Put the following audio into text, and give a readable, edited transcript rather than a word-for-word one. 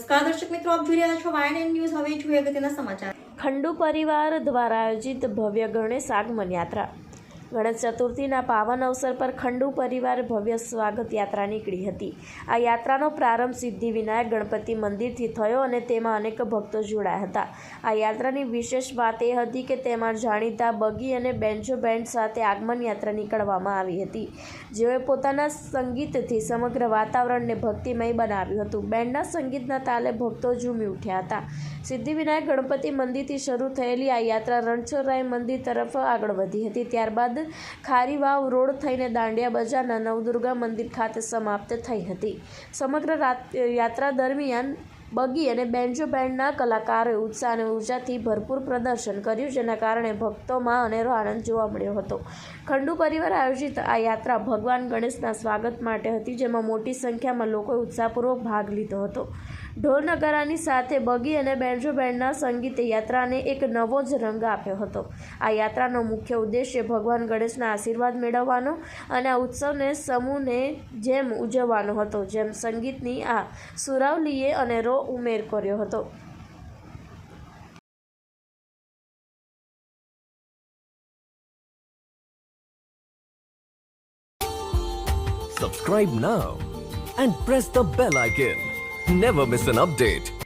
નમસ્કાર દર્શક મિત્રો, આપ જોઈ રહ્યા છો YNN ન્યૂઝ। હવે જોઈએ અગત્યના સમાચાર। ખંડુ પરિવાર દ્વારા આયોજિત ભવ્ય ગણેશ આગમન યાત્રા। ગણેશ ચતુર્થીના પાવન અવસર પર ખંડુ પરિવાર ભવ્ય સ્વાગત યાત્રા નીકળી હતી। આ યાત્રાનો પ્રારંભ સિદ્ધિવિનાયક ગણપતિ મંદિરથી થયો અને તેમાં અનેક ભક્તો જોડાયા હતા। આ યાત્રાની વિશેષ વાત એ હતી કે તેમાં જાણીતા બગી અને બેન્જો બેન્ડ સાથે આગમન યાત્રા નીકળવામાં આવી હતી, જેઓએ પોતાના સંગીતથી સમગ્ર વાતાવરણને ભક્તિમય બનાવ્યું હતું। બેન્ડના સંગીતના તાલે ભક્તો ઝૂમી ઉઠ્યા હતા। સિદ્ધિવિનાયક ગણપતિ મંદિરથી શરૂ થયેલી આ યાત્રા રણછોડરાય મંદિર તરફ આગળ વધી હતી। ત્યારબાદ ખારીવાવ રોડ થઈને દાંડિયા બજારના નવદુર્ગા મંદિર ખાતે સમાપ્ત થઈ હતી। સમગ્ર યાત્રા દરમિયાન બગી અને બેન્જો બેન્ડના કલાકારોએ ઉત્સાહ અને ઉર્જાથી ભરપૂર પ્રદર્શન કર્યું, જેના કારણે ભક્તોમાં અનેરો આનંદ જોવા મળ્યો હતો। ખંડુ પરિવાર આયોજિત આ યાત્રા ભગવાન ગણેશના સ્વાગત માટે હતી, જેમાં મોટી સંખ્યામાં લોકોએ ઉત્સાહપૂર્વક ભાગ લીધો હતો। ઢોલ નગારાની સાથે બગી અને બેન્જો બેન્ડના સંગીતે યાત્રાને એક નવો જ રંગ આપ્યો હતો। આ યાત્રાનો મુખ્ય ઉદ્દેશ્ય ભગવાન ગણેશના આશીર્વાદ મેળવવાનો અને આ ઉત્સવને સમૂહને જેમ ઉજવવાનો હતો, જેમ સંગીતની આ સુરાવલીએ અનેરો ઉમેર કર્યો હતો। Subscribe now and press the bell icon. Never miss an update.